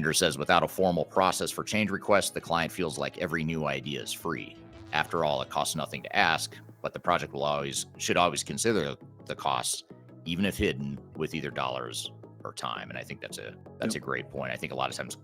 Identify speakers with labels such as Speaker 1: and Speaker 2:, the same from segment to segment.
Speaker 1: vendor says without a formal process for change requests, the client feels like every new idea is free. After all, it costs nothing to ask, but the project should always consider the costs, even if hidden, with either dollars or time. And I think that's a great point. I think a lot of times,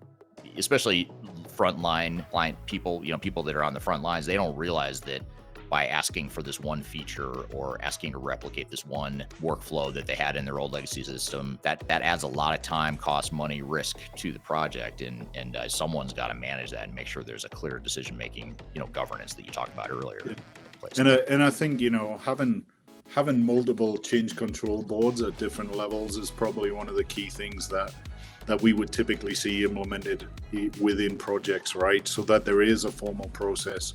Speaker 1: especially frontline client people, people that are on the front lines, they don't realize that by asking for this one feature or asking to replicate this one workflow that they had in their old legacy system, that adds a lot of time, cost, money, risk to the project, and someone's got to manage that and make sure there's a clear decision-making, governance that you talked about earlier.
Speaker 2: Yeah. And I think having multiple change control boards at different levels is probably one of the key things that we would typically see implemented within projects, right? So that there is a formal process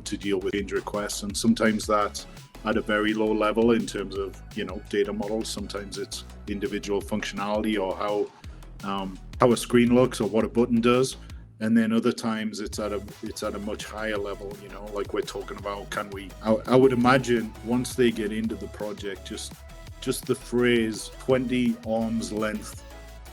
Speaker 2: to deal with change requests, and sometimes that's at a very low level in terms of data models. Sometimes it's individual functionality or how a screen looks or what a button does, and then other times it's at a much higher level. Like we're talking about, I would imagine once they get into the project, just the phrase 20 arm's length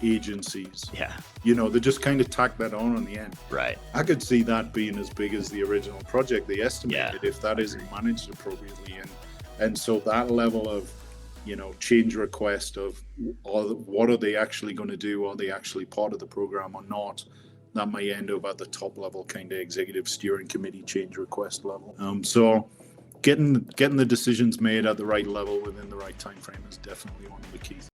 Speaker 2: agencies.
Speaker 1: Yeah.
Speaker 2: They just kind of tack that on the end.
Speaker 1: Right.
Speaker 2: I could see that being as big as the original project they estimated if that isn't managed appropriately. And so that level of, change request of what are they actually going to do? Are they actually part of the program or not? That may end up at the top level, kind of executive steering committee change request level. So getting the decisions made at the right level within the right time frame is definitely one of the key things.